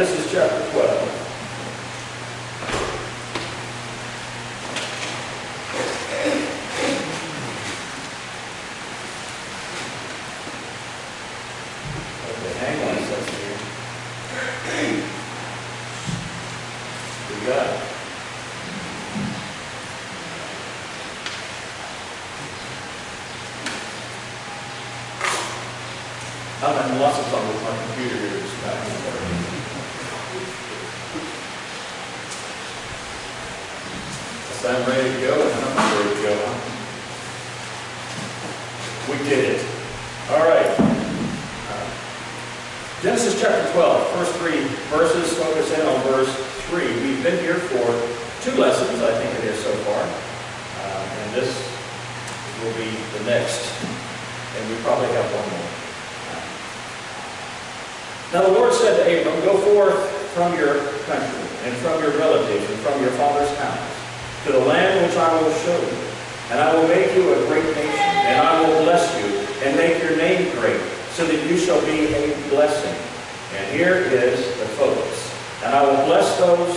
Genesis chapter 12. Okay, hang on a second here. We got it. I'm having lots of fun with my computer here this time. So I'm ready to go, and I'm not ready to go. We did it. All right. Genesis chapter 12, first 3 verses, focus in on verse 3. We've been here for 2 lessons, I think it is so far. And this will be the next. And we probably have one more. Now the Lord said to Abram, go forth from your country, and from your relatives, and from your father's house, to the land which I will show you. And I will make you a great nation, and I will bless you, and make your name great, so that you shall be a blessing. And here is the focus. And I will bless those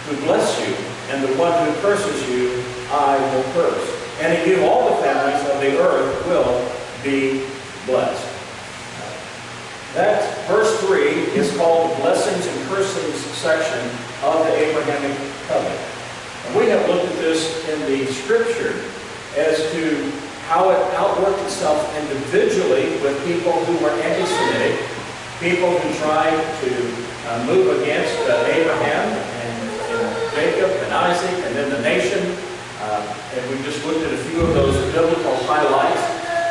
who bless you, and the one who curses you, I will curse. And in you all the families of the earth will be blessed. That verse 3 is called the blessings and cursings section of the Abrahamic covenant. And we have looked at this in the scripture as to how it outworked itself individually with people who were anti-Semitic, people who tried to move against Abraham and Jacob and Isaac and then the nation. And we just looked at a few of those biblical highlights.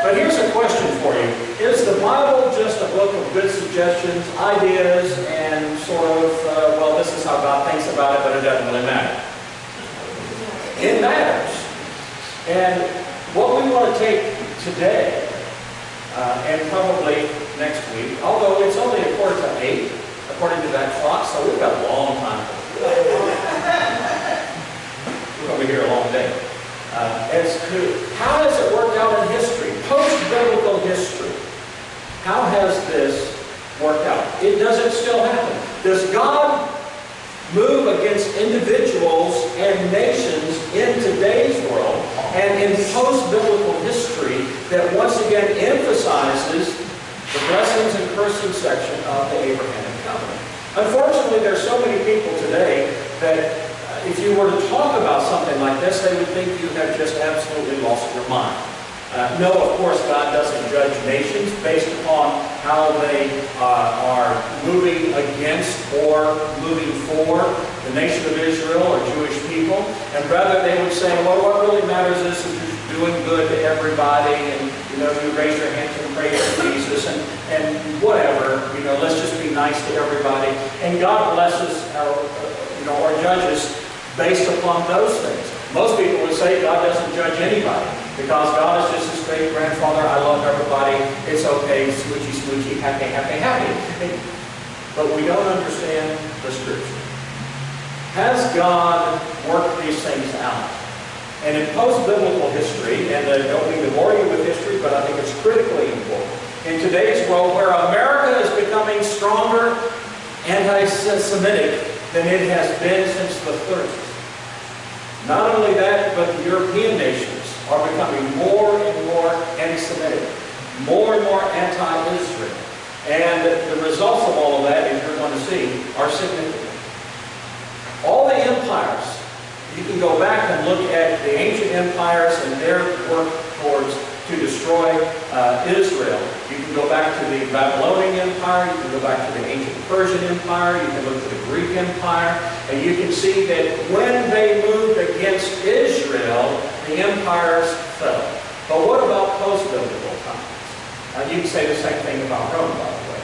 But here's a question for you. Is the Bible just a book of good suggestions, ideas, and sort of, well, this is how God thinks about it, but it doesn't really matter? It matters. And what we want to take today, and probably next week, although it's only 7:45, according to that clock, so we've got a long time. We're going to be here a long day. As to how has it worked out in history, post-biblical history. How has this worked out? Does it still happen? Does God move against individuals and nations in today's world and in post-biblical history that once again emphasizes the blessings and cursing section of the Abrahamic covenant? Unfortunately, there's so many people today that if you were to talk about something like this, they would think you have just absolutely lost your mind. No, of course, God doesn't judge nations based upon how they are moving against or moving for the nation of Israel or Jewish people. And rather they would say, well, what really matters is you're doing good to everybody, and you raise your hands and pray for Jesus, and whatever, let's just be nice to everybody. And God blesses or judges based upon those things. Most people would say God doesn't judge anybody because God is just his great grandfather. I love everybody. It's okay. Smoochy, smoochy, happy, happy, happy. But we don't understand the scripture. Has God worked these things out? And in post-biblical history, and I don't mean to bore you with history, but I think it's critically important. In today's world where America is becoming stronger anti-Semitic than it has been since the 30s. Not only that, but the European nations are becoming more and more anti-Semitic, more and more anti-Israel. And the results of all of that, as you're going to see, are significant. All the empires, you can go back and look at the ancient empires and their work to destroy Israel. You can go back to the Babylonian Empire, you can go back to the ancient Persian Empire, you can look to the Greek Empire, and you can see that when they moved against Israel, the empires fell. But what about post-biblical times? You can say the same thing about Rome, by the way.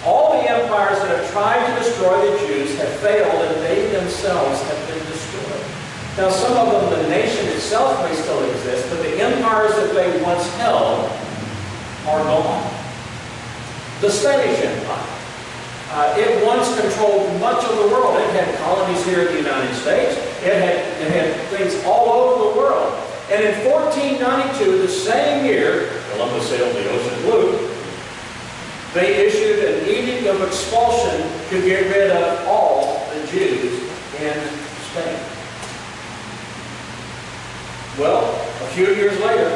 All the empires that have tried to destroy the Jews have failed, and they themselves have been destroyed. Now, some of them, the nation itself may still exist, but the empires that they once held are gone. The Spanish Empire. It once controlled much of the world. It had colonies here in the United States. It had things all over the world. And in 1492, the same year, Columbus sailed the ocean blue, They issued an edict of expulsion to get rid of all the Jews in Spain. Well, a few years later,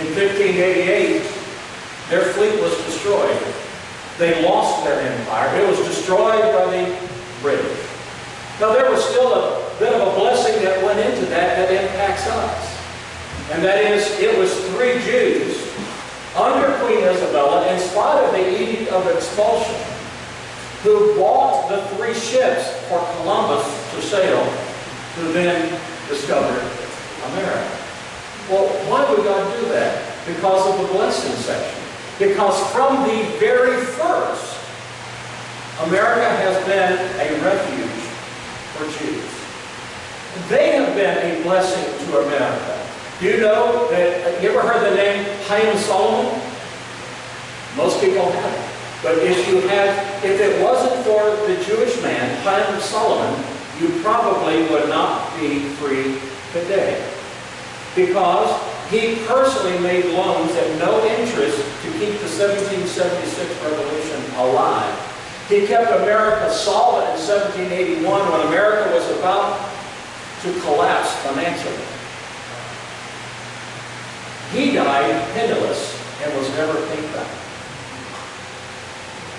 in 1588, their fleet was destroyed. They lost their empire. It was destroyed by the British. Now, there was still a bit of a blessing that went into that impacts us. And that is, it was 3 Jews under Queen Isabella, in spite of the edict of expulsion, who bought the 3 ships for Columbus to sail, who then discovered America. Well, why would God do that? Because of the blessing section. Because from the very first, America has been a refuge for Jews. They have been a blessing to America. You know that, you ever heard the name Chaim Solomon? Most people haven't. But if it wasn't for the Jewish man, Chaim Solomon, you probably would not be free today. Because he personally made loans at no interest to keep the 1776 revolution alive. He kept America solvent in 1781 when America was about to collapse financially. He died penniless and was never paid back.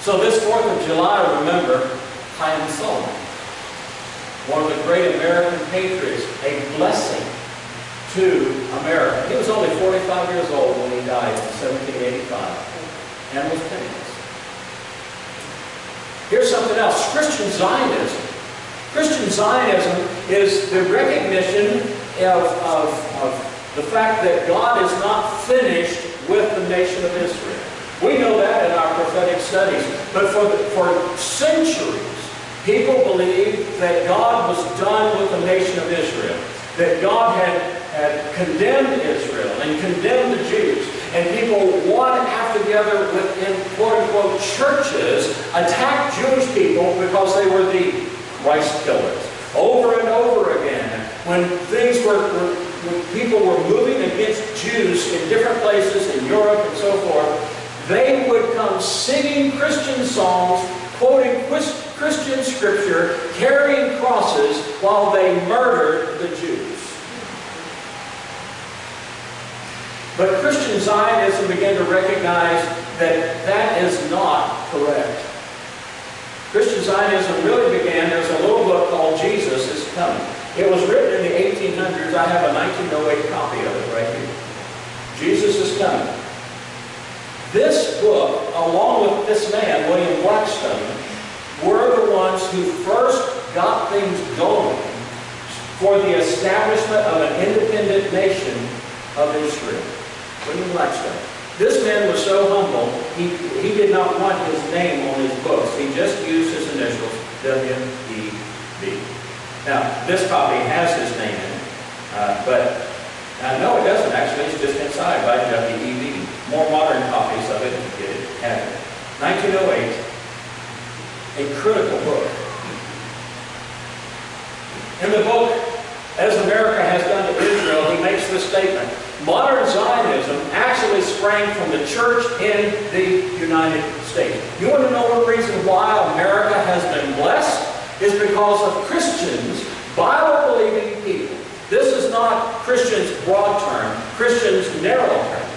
So this 4th of July, remember Chaim Solomon, one of the great American patriots, a blessing to America. He was only 45 years old when he died in 1785 and was penniless. Here's something else, Christian Zionism. Christian Zionism is the recognition of the fact that God is not finished with the nation of Israel. We know that in our prophetic studies. But for centuries, people believed that God was done with the nation of Israel. That God had condemned Israel and condemned the Jews. And people, one after the other, within quote-unquote churches, attacked Jewish people because they were the rice killers. Over and over again, when people were moving against Jews in different places in Europe and so forth, they would come singing Christian songs, quoting Christian scripture, carrying crosses while they murdered the Jews. But Christian Zionism began to recognize that that is not correct. Christian Zionism really began, there's a little book called Jesus is Coming. It was written in the 1800s. I have a 1908 copy of it right here. Jesus is Coming. This book, along with this man, William Blackstone, were the ones who first got things going for the establishment of an independent nation of Israel. William Blackstone. This man was so humble, he did not want his name on his books. He just used his initials, W.E.B. Now, this copy has his name in it, but no, it doesn't actually. It's just inside by W.E.B. More modern copies of it have it. 1908, a critical book. In the book, As America Has Done to Israel, he makes this statement. Modern Zionism actually sprang from the church in the United States. You want to know one reason why America has been blessed? Is because of Christians, Bible-believing people. This is not Christians broad term, Christians narrow term.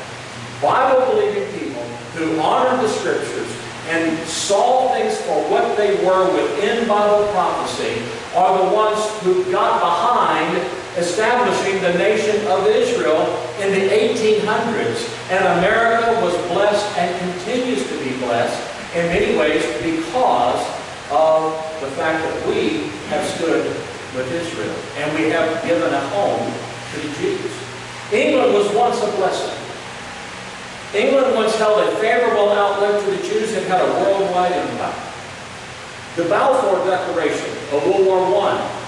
Bible-believing people who honored the Scriptures and saw things for what they were within Bible prophecy are the ones who got behind establishing the nation of Israel in the 1800s. And America was blessed and continues to be blessed in many ways because of the fact that we have stood with Israel. And we have given a home to the Jews. England was once a blessing. England once held a favorable outlook to the Jews and had a worldwide empire. The Balfour Declaration of World War I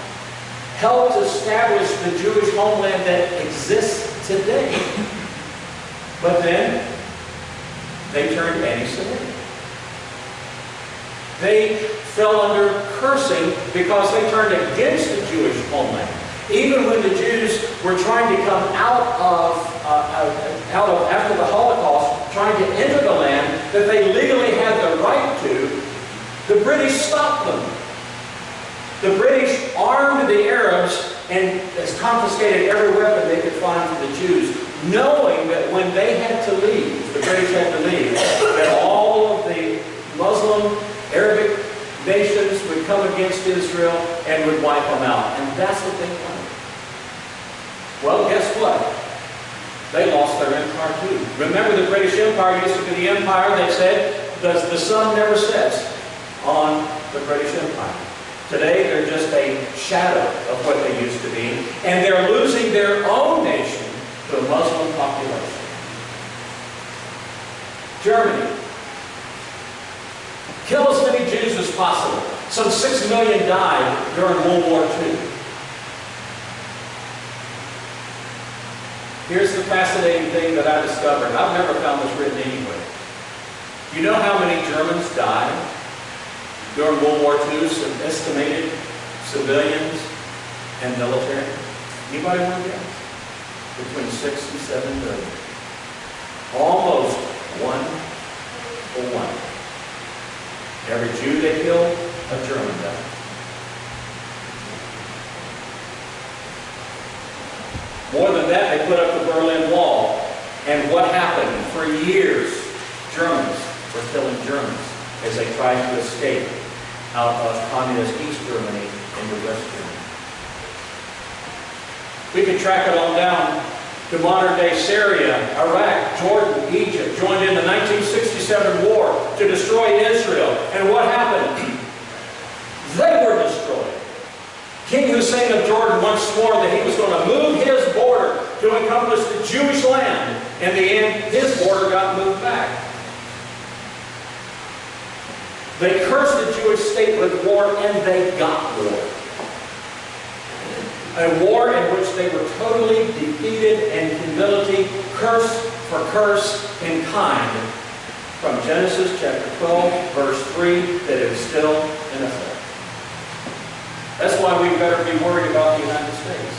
helped establish the Jewish homeland that exists today. But then, they turned anti-Semitic. They fell under cursing because they turned against the Jewish homeland. Even when the Jews were trying to come out of after the Holocaust, trying to enter the land that they legally had The British stopped them. The British armed the Arabs and confiscated every weapon they could find for the Jews, knowing that when they had to leave, the British had to leave, that all of the Muslim, Arabic nations would come against Israel and would wipe them out. And that's what they wanted. Well, guess what? They lost their empire too. Remember, the British Empire used to be the empire that said, the sun never sets on the British Empire. Today, they're just a shadow of what they used to be, and they're losing their own nation to a Muslim population. Germany. Kill as many Jews as possible. Some 6 million died during World War II. Here's the fascinating thing that I discovered. I've never found this written anywhere. You know how many Germans died during World War II, some estimated civilians and military? Anybody want to guess? Between 6 and 7 million. Almost 1 for 1. Every Jew they killed, a German died. More than that, they put up the Berlin Wall. And what happened? For years, Germans were killing Germans as they tried to escape out of communist East Germany into West Germany. We could track it on down to modern-day Syria, Iraq, Jordan, Egypt, joined in the 1967 war to destroy Israel. And what happened? They were destroyed. King Hussein of Jordan once swore that he was going to move his border to encompass the Jewish land. In the end, his border got moved back. They cursed the Jewish state with war, and they got war. A war in which they were totally defeated in humility, curse for curse in kind. From Genesis chapter 12, verse 3, that is still in effect. That's why we better be worried about the United States.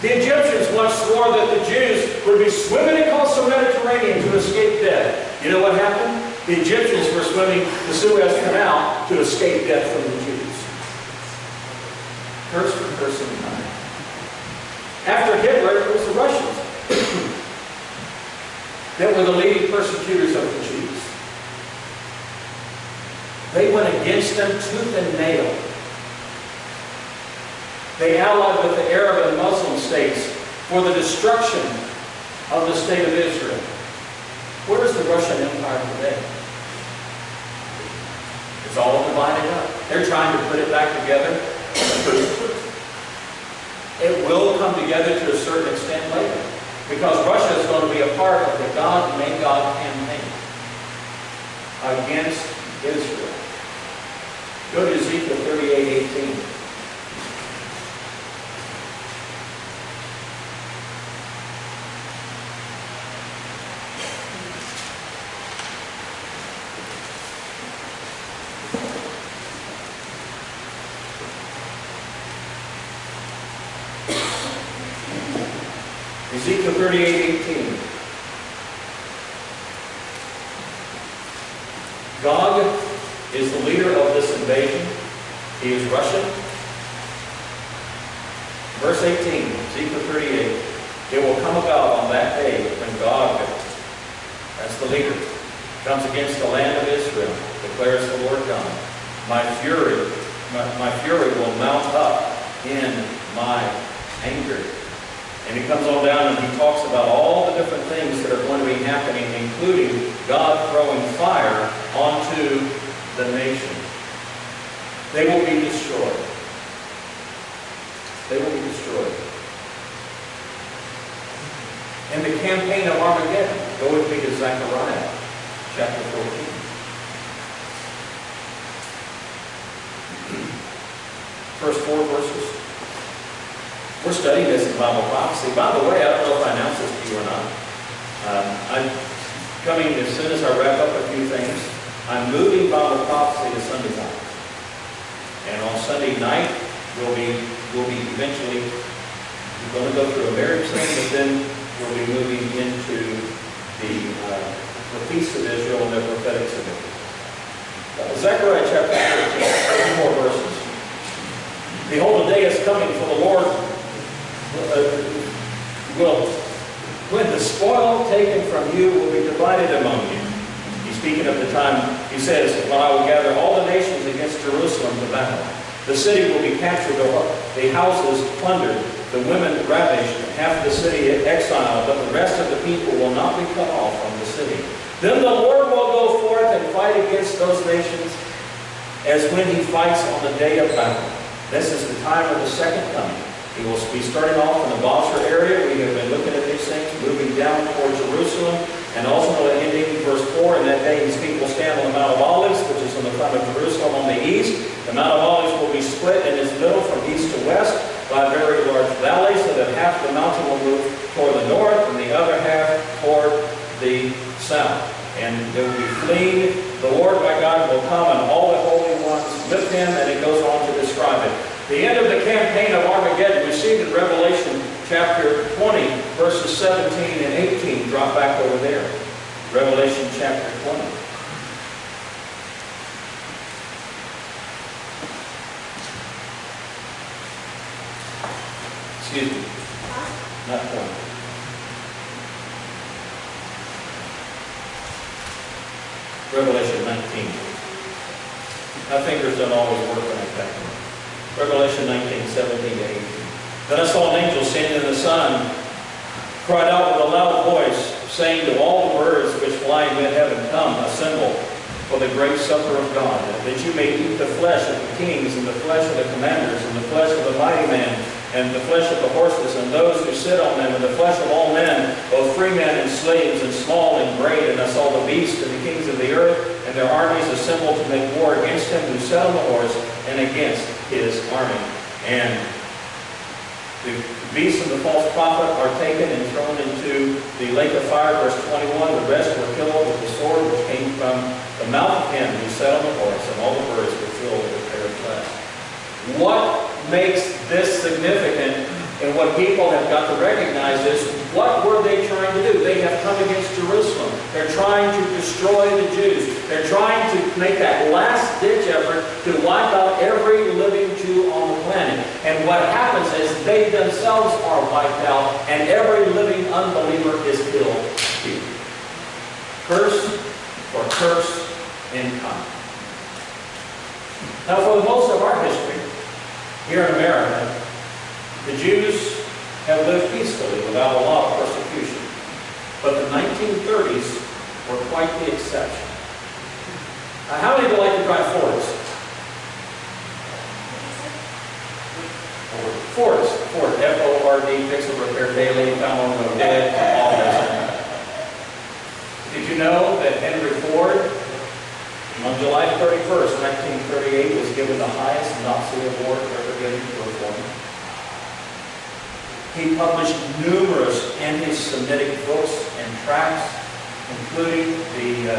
The Egyptians once swore that the Jews would be swimming across the Mediterranean to escape death. You know what happened? The Egyptians were swimming the Suez Canal to escape death from the Jews. Curse for curse in kind. After Hitler, it was the Russians that were the leading persecutors of the Jews. They went against them tooth and nail. They allied with the Arab and Muslim states for the destruction of the state of Israel. Where is the Russian Empire today? It's all divided up. They're trying to put it back together. It will come together to a certain extent later, because Russia is going to be a part of the God May God campaign against Israel. Go to Ezekiel 38:18. Ezekiel 38:18. Gog is the leader of this invasion. He is Russian. Verse 18, Ezekiel 38. It will come about on that day when Gog, that's the leader, comes against the land of Israel, declares the Lord God. My fury will mount up in my anger. And he comes on down and he talks about all the different things that are going to be happening, including God throwing fire onto the nation. They will be destroyed. They will be destroyed. In the campaign of Armageddon, go with me to Zechariah chapter 14. First 4 verses. We're studying this in Bible prophecy. By the way, I don't know if I announced this to you or not. I'm coming, as soon as I wrap up a few things, I'm moving Bible prophecy to Sunday night. And on Sunday night, we'll be eventually, we're going to go through a marriage thing, but then we'll be moving into the Feast of Israel and the prophetic significance. Zechariah chapter 13, 3 more verses. Behold, the day is coming, for the Lord will, when the spoil taken from you will be divided among you. He's speaking of the time, he says, when I will gather all the nations against Jerusalem to battle. The city will be captured, the houses plundered, the women ravished, half of the city exiled, but the rest of the people will not be cut off from the city. Then the Lord will go forth and fight against those nations as when he fights on the day of battle. This is the time of the second coming. He will be starting off in the Bosra area. We have been looking at these things, moving down toward Jerusalem, and also ending verse 4, in that day his feet will stand on the Mount of Olives, which is in the front of Jerusalem on the east. The Mount of Olives will be split in its middle from east to west by a very large valley, so that half the mountain will move toward the north and the other half toward the south. And they will be fleeing. The Lord my God will come, and all the holy ones with him, and it goes on to describe it. The end of the campaign of Armageddon we see in Revelation chapter 20, verses 17 and 18. Drop back over there. Revelation chapter 20. Excuse me. Not 20. Revelation 19. My fingers don't always work like that. Revelation 19, 17 to 18. Then I saw an angel standing in the sun, cried out with a loud voice, saying to all the birds which fly in mid-heaven, Come, assemble for the great supper of God, that you may eat the flesh of the kings, and the flesh of the commanders, and the flesh of the mighty men, and the flesh of the horses, and those who sit on them, and the flesh of all men, both free men and slaves, and small and great. And I saw the beast and the kings of the earth, and their armies assembled to make war against him who sat on the horse, and against his army. And the beast and the false prophet are taken and thrown into the lake of fire. Verse 21, the rest were killed with the sword which came from the mouth of him who sat on the horse, and all the birds were filled with their flesh. What makes this significant, and what people have got to recognize is, what were they trying to do? They have come against Jerusalem. They're trying to destroy the Jews. They're trying to make that last-ditch effort to wipe out every living Jew on the planet. And what happens is they themselves are wiped out, and every living unbeliever is killed here. Curse or curse in kind. Now, for most of our history, here in America, the Jews have lived peacefully without a lot of persecution. But the 1930s were quite the exception. How many would like to drive Fords? Fords. Ford. F-O-R-D, fix and repair daily, found on the dead, all that. Did you know that Henry Ford, on July 31st, 1938, was given the highest Nazi award ever given to a woman? He published numerous anti-Semitic books and tracts, including the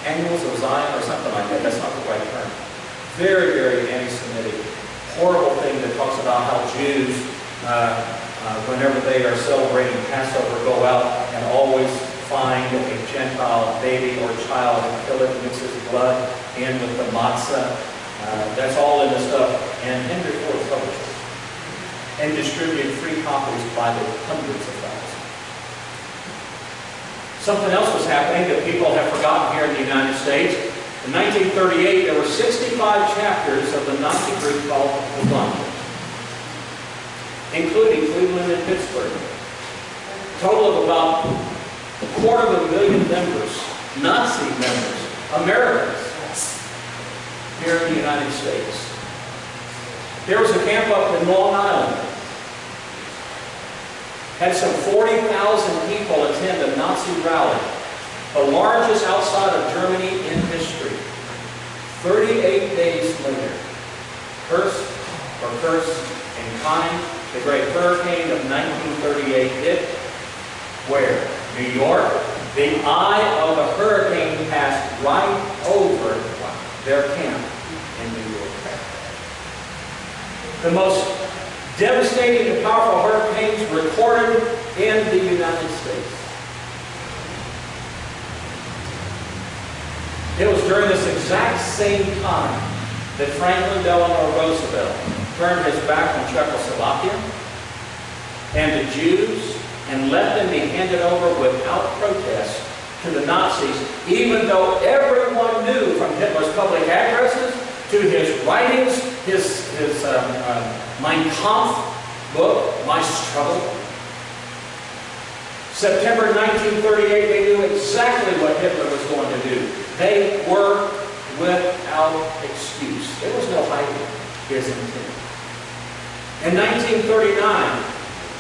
Annuals of Zion, or something like that. That's not the right term. Very, very anti-Semitic. Horrible thing that talks about how Jews, whenever they are celebrating Passover, go out and always find a Gentile baby or child and kill it, mix his blood in with the matzah. That's all in the stuff. And Henry Ford published it and distributed free copies by the hundreds of thousands. Something else was happening that people have forgotten here in the United States. In 1938, there were 65 chapters of the Nazi group called the Bund, including Cleveland and Pittsburgh. A total of about 250,000 members, Nazi members, Americans, here in the United States. There was a camp up in Long Island. Had some 40,000 people attend a Nazi rally, the largest outside of Germany in history. 38 days later, curse in kind, the great hurricane of 1938 hit where? New York. The eye of the hurricane passed right over their camp in New York. The most devastating and powerful hurricanes recorded in the United States. It was during this exact same time that Franklin Delano Roosevelt turned his back on Czechoslovakia and the Jews and let them be handed over without protest to the Nazis, even though everyone knew from Hitler's public addresses to his writings, his Mein Kampf book, My Struggle. September 1938, they knew exactly what Hitler was going to do. They were without excuse. There was no hiding his intent. In 1939,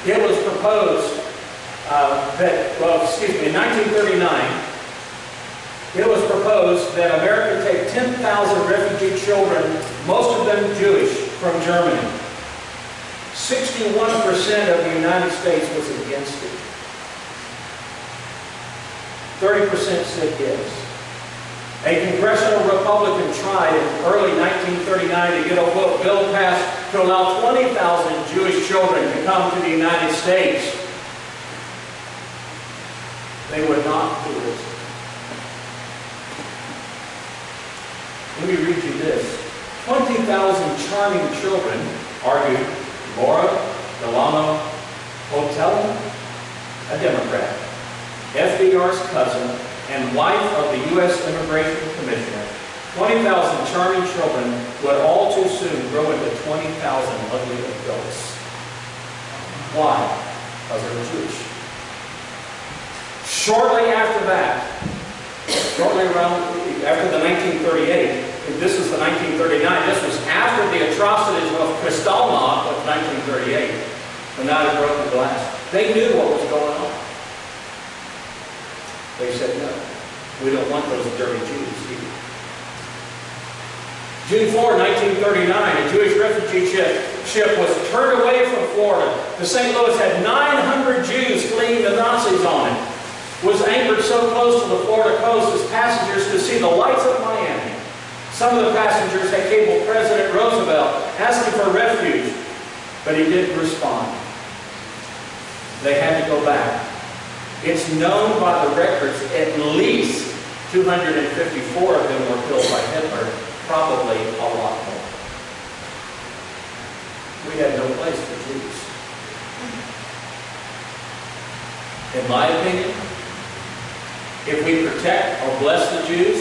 it was proposed in 1939, it was proposed that America take 10,000 refugee children, most of them Jewish, from Germany. 61% of the United States was against it. 30% said yes. A congressional Republican tried in early 1939 to get a bill passed to allow 20,000 Jewish children to come to the United States. They would not do it. Let me read you this. 20,000 charming children, argued Laura Delano Hotel, a Democrat, FDR's cousin and wife of the U.S. Immigration Commissioner. 20,000 charming children would all too soon grow into 20,000 ugly adults. Why? Because they were Jewish. Shortly after that, after the 1938, this is the 1939, this was after the atrocities of Kristallnacht of 1938, the night of broken glass. They knew what was going on. They said, no, we don't want those dirty Jews here. June 4, 1939, a Jewish refugee ship was turned away from Florida. The St. Louis had 900 Jews fleeing the Nazis on it. Was anchored so close to the Florida coast as passengers could see the lights of Miami. Some of the passengers had cabled President Roosevelt asking for refuge, but he didn't respond. They had to go back. It's known by the records at least 254 of them were killed by Hitler, probably a lot more. We had no place for Jews. In my opinion, if we protect or bless the Jews,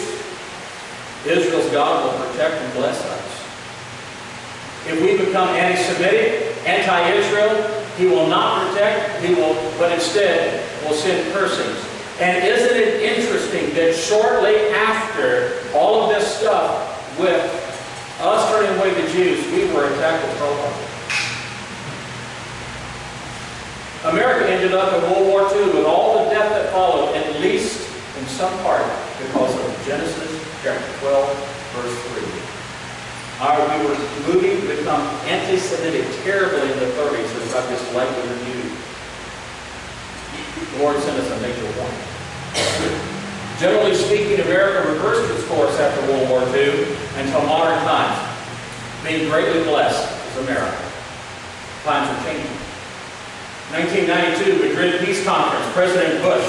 Israel's God will protect and bless us. If we become anti-Semitic, anti-Israel, He will not protect, but instead will send Pearsons. And isn't it interesting that shortly after all of this stuff with us turning away the Jews, we were attacked with Pearl Harbor. America ended up in World War II with all the death that followed, at least in some part because of Genesis chapter 12, verse 3. We were moving to become anti-Semitic terribly in the 30s, as I just lightly reviewed. The Lord sent us a major warning. Generally speaking, America reversed its course after World War II until modern times. Being greatly blessed is America. Times are changing. 1992, Madrid Peace Conference, President Bush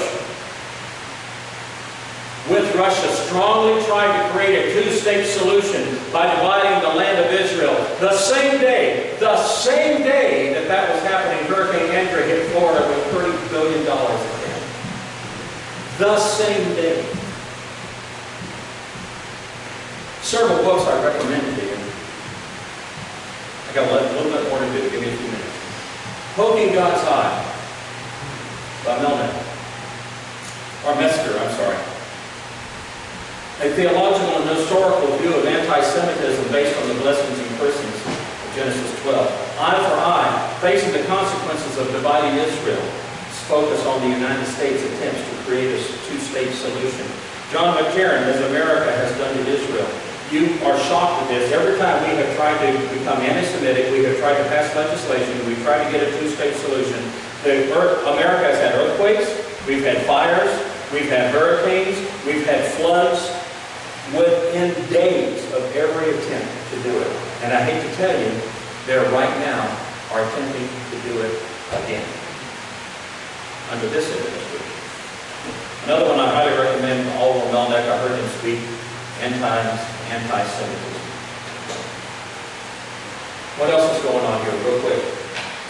with Russia strongly tried to create a two-state solution by dividing the land of Israel. The same day that that was happening, Hurricane Andrew hit Florida with $30 billion again. The same day. Several books I recommend to you. I got a little bit more to do. Give me a few minutes. Poking God's Eye by Mester, I'm sorry. A theological and historical view of anti-Semitism based on the blessings and cursings of Genesis 12. Eye for eye, facing the consequences of dividing Israel. Focus on the United States' attempts to create a two-state solution. John McCarran, as America has done to Israel. You are shocked at this. Every time we have tried to become anti-Semitic, we have tried to pass legislation, we've tried to get a two-state solution. America has had earthquakes, we've had fires, we've had hurricanes, we've had floods, within days of every attempt to do it. And I hate to tell you, they right now are attempting to do it again under this administration. Another one I highly recommend, Oliver Melnick, I heard him speak anti-Semitism. What else is going on here, real quick?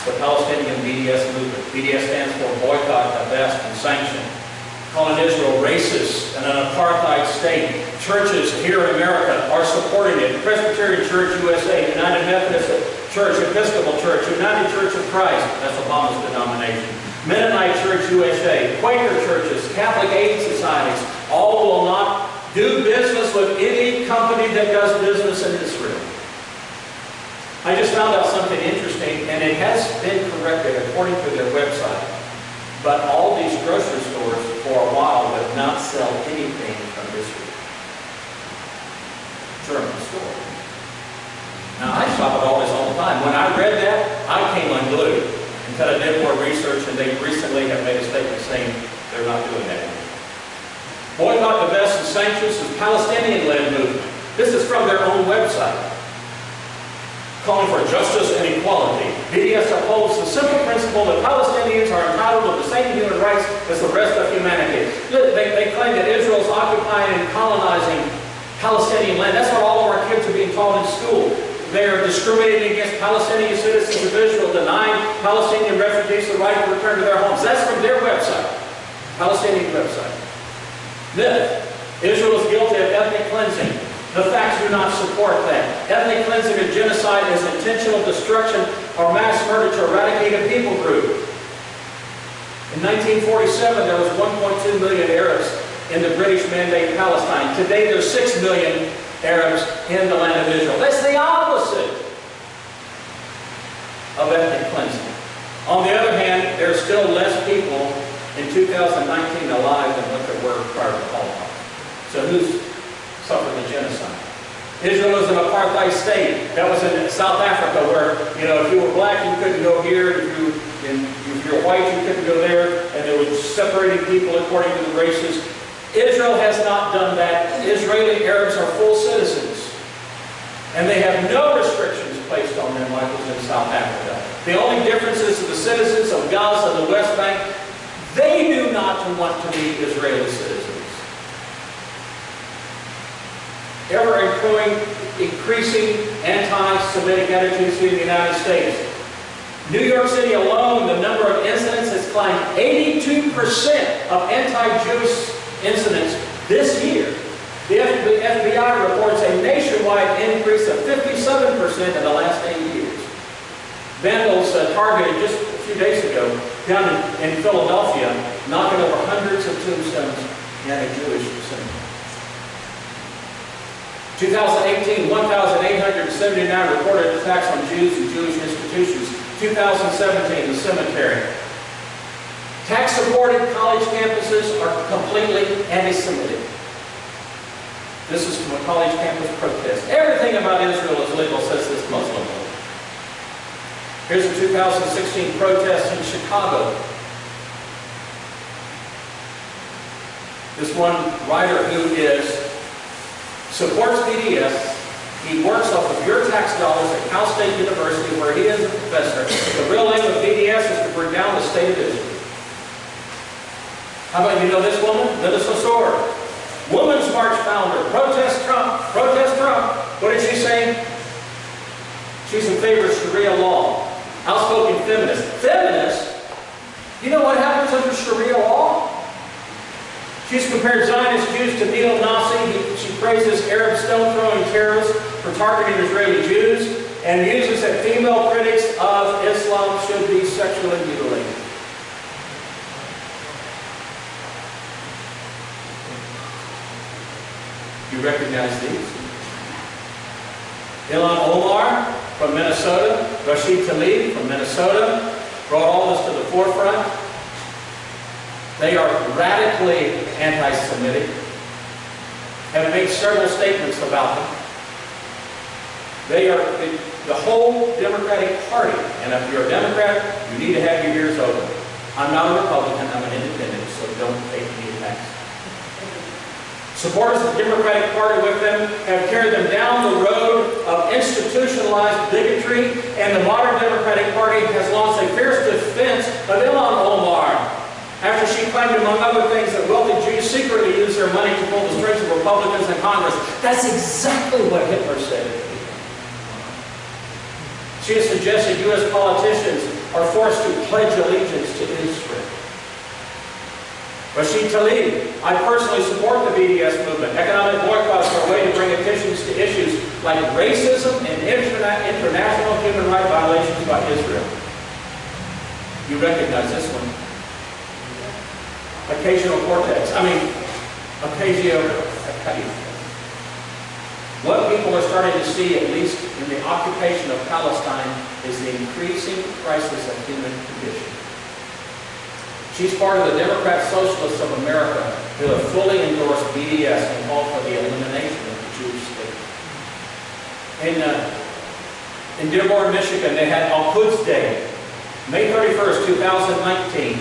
The Palestinian BDS movement. BDS stands for Boycott, Divest, and Sanction. Calling Israel racist and an apartheid state. Churches here in America are supporting it. Presbyterian Church USA, United Methodist Church, Episcopal Church, United Church of Christ, that's Obama's denomination. Mennonite Church USA, Quaker churches, Catholic aid societies, all will not do business with any company that does business in Israel. I just found out something interesting, and it has been corrected according to their website. But all these grocery stores for a while would not sell anything from Israel. German store. Now I shop at all this all the time. When I read that, I came unglued until I did more research, and they recently have made a statement saying they're not doing that anymore. Boycott, Divest, and Sanctions is Palestinian-led movement. This is from their own website. Calling for justice and equality. BDS upholds the simple principle that Palestinians are entitled to the same human rights as the rest of humanity. They claim that Israel is occupying and colonizing Palestinian land. That's what all of our kids are being taught in school. They are discriminating against Palestinian citizens of Israel, denying Palestinian refugees the right to return to their homes. That's from their website, Palestinian website. Myth. Israel is guilty of ethnic cleansing. The facts do not support that. Ethnic cleansing and genocide is intentional destruction or mass murder to eradicate a people group. In 1947, there was 1.2 million Arabs in the British Mandate Palestine. Today, there's 6 million Arabs in the land of Israel. That's the opposite of ethnic cleansing. On the other hand, there are still less people in 2019 alive than what there were prior to Holocaust. So who's suffered the genocide? Israel is an apartheid state. That was in South Africa where, if you were black, you couldn't go here. If you were white, you couldn't go there. And they were separating people according to the races. Israel has not done that. Israeli Arabs are full citizens. And they have no restrictions placed on them like was in South Africa. The only difference is the citizens of Gaza and the West Bank, they do not want to be Israeli citizens. Ever-increasing anti-Semitic attitudes here in the United States. New York City alone, the number of incidents has climbed 82% of anti-Jewish incidents this year. The FBI reports a nationwide increase of 57% in the last 8 years. Vandals targeted just a few days ago down in Philadelphia, knocking over hundreds of tombstones in a Jewish cemetery. 2018, 1,879 reported attacks on Jews and Jewish institutions. 2017, the cemetery. Tax-supported college campuses are completely anti-Semitic. This is from a college campus protest. Everything about Israel is legal, says this Muslim. Here's a 2016 protest in Chicago. This one writer who supports BDS. He works off of your tax dollars at Cal State University, where he is a professor. The real aim of BDS is to bring down the state of Israel. How about this woman? Linda Sosor, Women's March founder. Protest Trump. Protest Trump. What did she say? She's in favor of Sharia law. Outspoken feminist. Feminist? You know what happens under Sharia law? She's compared Zionist Jews to neo-Nazi. She praises Arab stone-throwing terrorists for targeting Israeli Jews and uses that female critics of Islam should be sexually mutilated. You recognize these? Ilhan Omar from Minnesota, Rashid Tlaib from Minnesota brought all this to the forefront. They are radically anti-Semitic, have made several statements about them. They are the whole Democratic Party, and if you're a Democrat, you need to have your ears open. I'm not a Republican, I'm an independent, so don't take me attacks. Supporters of the Democratic Party with them have carried them down the road of institutionalized bigotry, and the modern Democratic Party has launched a fierce defense of Ilhan Omar after she claimed, among other things, that wealthy Jews secretly use their money to pull the strings of Republicans in Congress. That's exactly what Hitler said. She has suggested U.S. politicians are forced to pledge allegiance to Israel. Rashid Tlaib, I personally support the BDS movement. Economic boycotts are a way to bring attention to issues like racism and international human rights violations by Israel. You recognize this one. Occasional cortex. What people are starting to see, at least in the occupation of Palestine, is the increasing crisis of human condition. She's part of the Democrat Socialists of America who have fully endorsed BDS and called for the elimination of the Jewish state. In Dearborn, Michigan, they had Al-Quds Day, May 31st, 2019,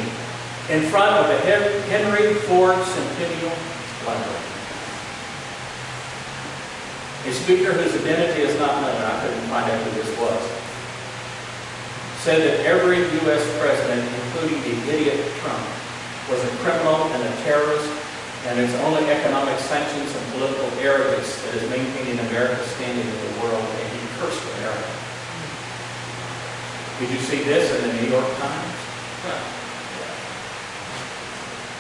in front of the Henry Ford Centennial Library. A speaker whose identity is not known, I couldn't find out who this was, said that every U.S. president, including the idiot Trump, was a criminal and a terrorist, and it's only economic sanctions and political arrogance that is maintaining America's standing in the world, and he cursed America. Did you see this in the New York Times?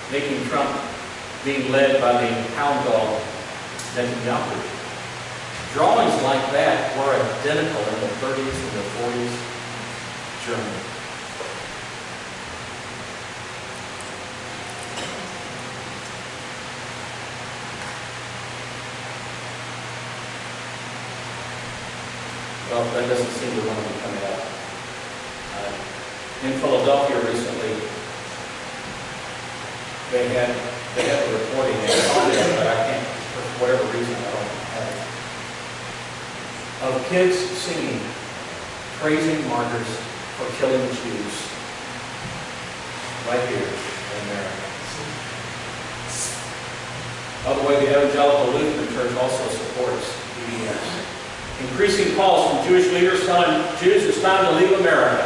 Making Trump being led by the hound dog, Netanyahu. Drawings like that were identical in the 30s and the 40s Germany. Well, that doesn't seem to want to be coming out. In Philadelphia recently, they had the reporting and on it, but I can't, for whatever reason, I don't have it. Of kids singing, praising martyrs for killing Jews, right here in America. By the way, the Evangelical Lutheran Church also supports BDS. Increasing calls from Jewish leaders telling Jews it's time to leave America.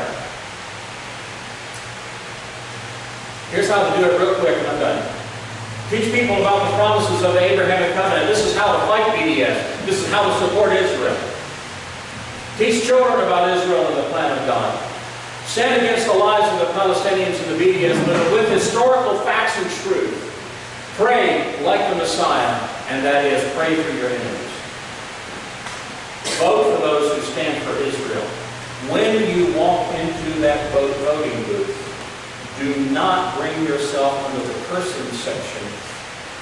Here's how to do it real quick and I'm done. Teach people about the promises of the Abrahamic covenant. This is how to fight BDS. This is how to support Israel. Teach children about Israel and the plan of God. Stand against the lies of the Palestinians and the BDS movement with historical facts and truth. Pray like the Messiah, and that is, pray for your enemies. Vote for those who stand for Israel. When you walk into that voting booth, do not bring yourself under the Pearson section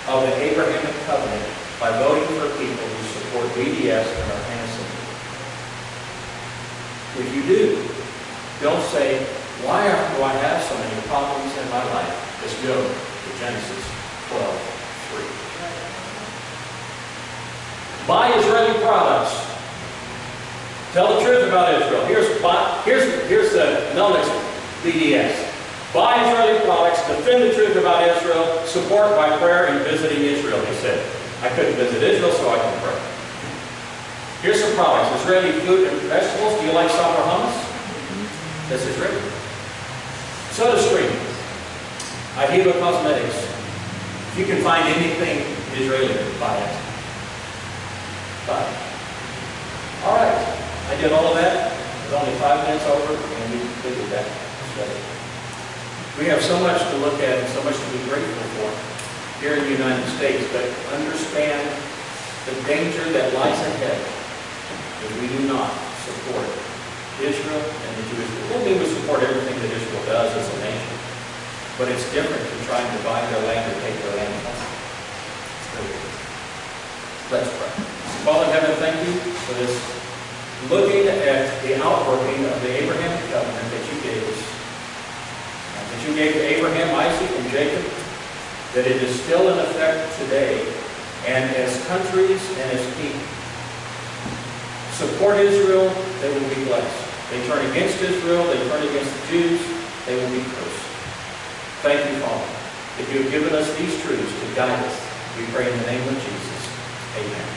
of the Abrahamic covenant by voting for people who support BDS and are handsome. If you do, don't say, why do I have so many problems in my life? Let's go to Genesis 12:3. Buy Israeli products. Tell the truth about Israel. Here's the notice BDS. Buy Israeli products, defend the truth about Israel, support by prayer and visiting Israel, he said. I couldn't visit Israel, so I can pray. Here's some products. Israeli food and vegetables. Do you like sour hummus? That's Israeli. SodaStream. Ahiba Cosmetics. If you can find anything Israeli, buy it. Buy it. All right. I did all of that. It was only 5 minutes over, and we completed that study. We have so much to look at and so much to be grateful for here in the United States, but understand the danger that lies ahead if we do not support Israel and the Jewish people. It doesn't mean we support everything that Israel does as a nation, but it's different to try and divide their land or take their land from them. Let's pray. Father in heaven, thank you for this looking at the outworking of the Abrahamic covenant that you gave us. That you gave to Abraham, Isaac, and Jacob, that it is still in effect today, and as countries and as people support Israel, they will be blessed. They turn against Israel, they turn against the Jews, they will be cursed. Thank you, Father, that you have given us these truths to guide us. We pray in the name of Jesus. Amen.